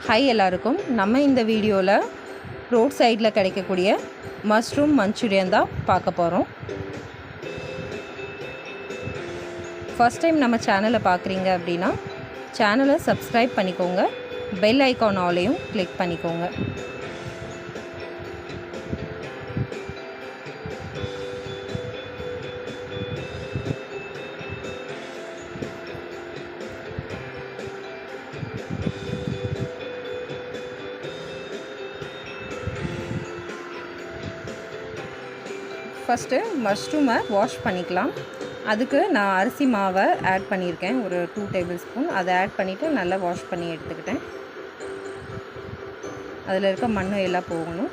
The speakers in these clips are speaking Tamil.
ஹாய் எல்லாருக்கும். நம்ம இந்த வீடியோவில் ரோட் சைடில் கிடைக்கக்கூடிய மஷ்ரூம் மஞ்சூரியன் தான் பார்க்க போகிறோம். ஃபஸ்ட் டைம் நம்ம சேனலை பார்க்குறீங்க அப்படின்னா சேனலை சப்ஸ்கிரைப் பண்ணிக்கோங்க, பெல் ஐக்கான் ஆலையும் கிளிக் பண்ணிக்கோங்க. ஃபஸ்ட்டு மஷ்ரூமை வாஷ் பண்ணிக்கலாம். அதுக்கு நான் அரிசி மாவை ஆட் பண்ணியிருக்கேன், ஒரு 2 டேபிள் ஸ்பூன். அதை ஆட் பண்ணிவிட்டு நல்லா வாஷ் பண்ணி எடுத்துக்கிட்டேன். அதில் இருக்க மண் எல்லாம் போகணும்.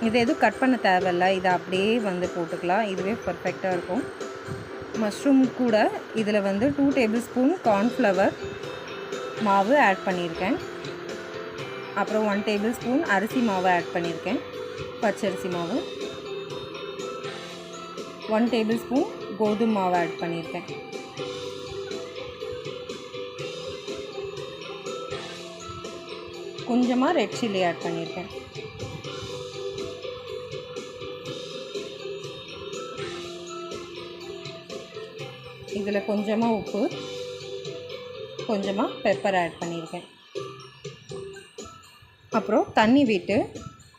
இது எதுவும் கட் பண்ண தேவையில்லை, இதை அப்படியே போட்டுக்கலாம். இதுவே பர்ஃபெக்டாக இருக்கும். மஷ்ரூம் கூட இதில் 2 டேபிள் ஸ்பூன் கார்ன்ஃப்ளவர் மாவு ஆட் பண்ணியிருக்கேன். அப்புறம் 1 டேபிள் ஸ்பூன் அரிசி மாவு ஆட் பண்ணியிருக்கேன், பச்சரிசி மாவு. 1 டேபிள் ஸ்பூன் கோதுமை மாவு ஆட் பண்ணியிருக்கேன். கொஞ்சமாக ரெட் சில்லி ஆட் பண்ணியிருக்கேன். இதில் கொஞ்சமாக உப்பு, கொஞ்சமாக பெப்பர் ஆட் பண்ணியிருக்கேன். அப்புறம் தண்ணி விட்டு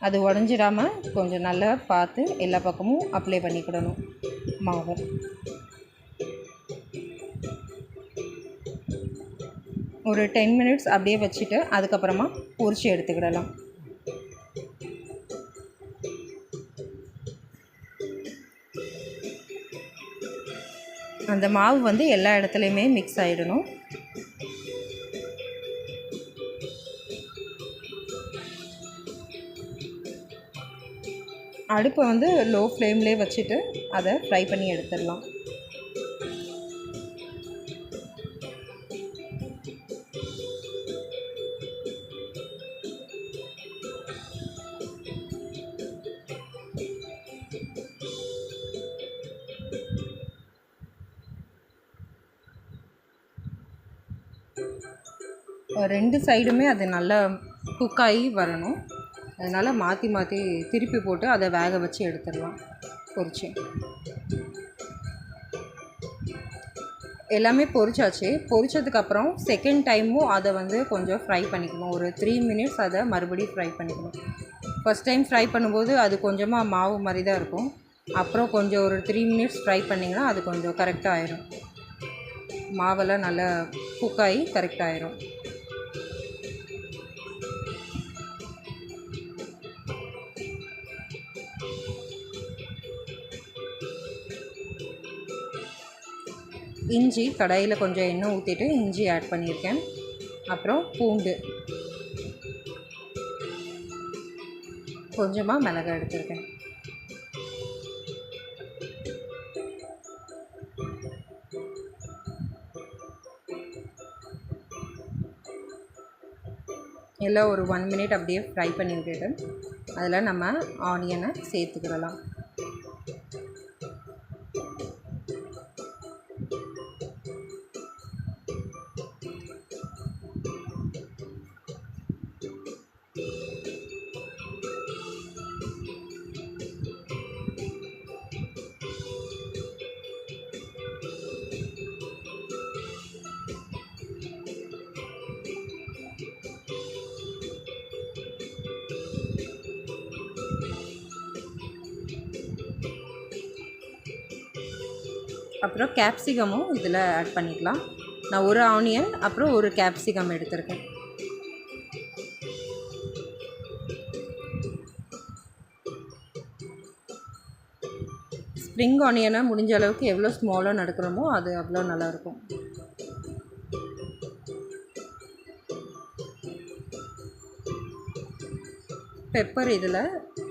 அது உடஞ்சிடாமல் கொஞ்சம் நல்லா பார்த்து எல்லா பக்கமும் அப்ளை பண்ணிக்கிடணும் மாவு. ஒரு 10 மினிட்ஸ் அப்படியே வச்சுட்டு அதுக்கப்புறமா பொரிச்சு எடுத்துக்கிடலாம். அந்த மாவு எல்லா இடத்துலையுமே மிக்ஸ் ஆகிடணும். அடுப்பை லோ ஃப்ளேம்லேயே வச்சுட்டு அதை ஃப்ரை பண்ணி எடுத்துடலாம். ரெண்டு சைடுமே அது நல்லா குக்காகி வரணும். அதனால் மாற்றி மாற்றி திருப்பி போட்டு அதை வேக வச்சு எடுத்துடலாம் பொரிச்சு. எல்லாமே பொரிச்சாச்சு. பொரிச்சதுக்கப்புறம் செகண்ட் டைமும் அதை கொஞ்சம் ஃப்ரை பண்ணிக்கணும். ஒரு 3 மினிட்ஸ் அதை மறுபடியும் ஃப்ரை பண்ணிக்கணும். ஃபஸ்ட் டைம் ஃப்ரை பண்ணும்போது அது கொஞ்சமாக மாவு மாதிரி தான் இருக்கும். அப்புறம் கொஞ்சம் ஒரு 3 மினிட்ஸ் ஃப்ரை பண்ணிங்கன்னா அது கொஞ்சம் கரெக்டாக ஆயிரும். மாவெல்லாம் நல்லா குக்காகி கரெக்டாக ஆயிரும். இஞ்சி கடாயில் கொஞ்சம் எண்ணெய் ஊற்றிட்டு இஞ்சி ஆட் பண்ணியிருக்கேன். அப்புறம் பூண்டு, கொஞ்சமாக மிளகாய் எடுத்திருக்கேன். எல்லாம் ஒரு 1 மினிட் அப்படியே ஃப்ரை பண்ணி விட்டுட்டு அதில் நம்ம ஆனியனை சேர்த்துக்கிடலாம். அப்புறம் கேப்சிகமும் இதில் ஆட் பண்ணிக்கலாம். நான் ஒரு ஆனியன் அப்புறம் ஒரு கேப்சிகம் எடுத்திருக்கேன். ஸ்ப்ரிங் ஆனியனை முடிஞ்ச அளவுக்கு எவ்வளோ ஸ்மாலாக நறுக்கிறோமோ அது அவ்வளோ நல்லாயிருக்கும். பெப்பர் இதில்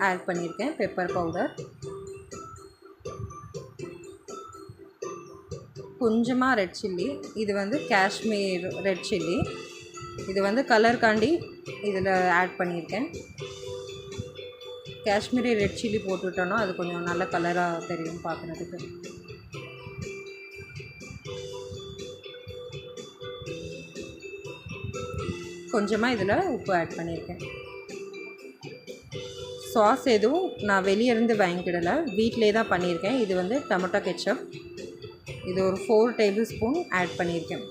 ஆட் பண்ணியிருக்கேன், பெப்பர் பவுடர். கொஞ்சமாக ரெட் சில்லி, இது காஷ்மீர் ரெட் சில்லி. இது கலருக்காண்டி இதில் ஆட் பண்ணியிருக்கேன். காஷ்மீரி ரெட் சில்லி போட்டுவிட்டோன்னா அது கொஞ்சம் நல்ல கலராக தெரியும் பார்க்குறதுக்கு. கொஞ்சமாக இதில் உப்பு ஆட் பண்ணியிருக்கேன். சாஸ் எதுவும் நான் வெளியே இருந்து வாங்கிக்கிடலை, வீட்டிலே தான் பண்ணியிருக்கேன். இது வந்து டொமேட்டோ கெச்சப். இது ஒரு 4 டேபிள் ஸ்பூன் ஆட் பண்ணியிருக்கேன்.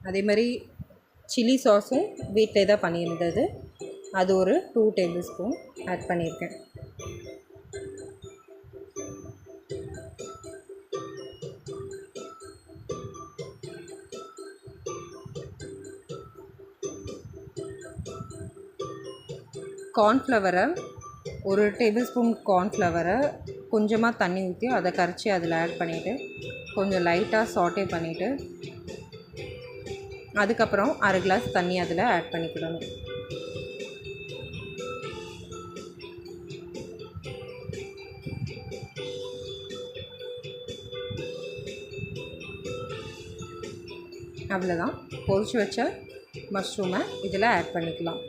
அதே மாதிரி சில்லி சாஸும் வீட்டிலே தான் பண்ணியிருந்தது, அது ஒரு 2 டேபிள் ஸ்பூன் ஆட் பண்ணியிருக்கேன். கார்ன்ஃப்ளவரை ஒரு டேபிள் ஸ்பூன் கார்ன்ஃப்ளவரை கொஞ்சமாக தண்ணி ஊற்றி அதை கரைச்சி அதில் ஆட் பண்ணிவிட்டு கொஞ்சம் லைட்டாக சாட்டே பண்ணிவிட்டு அதுக்கப்புறம் 1/2 கிளாஸ் தண்ணி அதில் ஆட் பண்ணிக்கிடணும். அவ்வளோதான், பொரிச்சு வச்ச மஷ்ரூமை இதில் ஆட் பண்ணிக்கலாம்.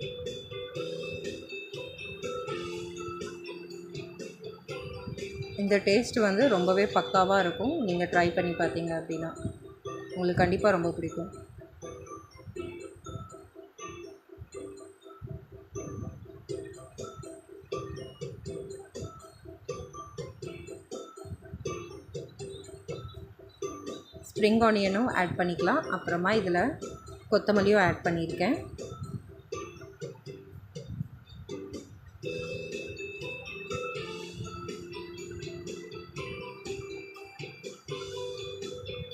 இந்த டேஸ்ட் வந்து ரொம்பவே பக்காவாக இருக்கும். நீங்கள் ட்ரை பண்ணி பார்த்தீங்க அப்படின்னா உங்களுக்கு கண்டிப்பாக ரொம்ப பிடிக்கும். ஸ்ப்ரிங் ஆனியனும் ஆட் பண்ணிக்கலாம். அப்புறமா இதில் கொத்தமல்லியும் ஆட் பண்ணியிருக்கேன்.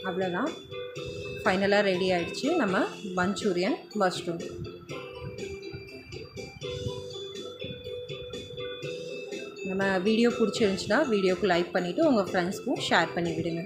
அவ்வளோதான், ஃபைனலாக ரெடி ஆகிடுச்சு நம்ம மஞ்சூரியன் மஷ்ரூம். நம்ம வீடியோ பிடிச்சிருந்துச்சுன்னா வீடியோக்கு லைக் பண்ணிவிட்டு உங்கள் ஃப்ரெண்ட்ஸ்க்கும் ஷேர் பண்ணி விடுங்க.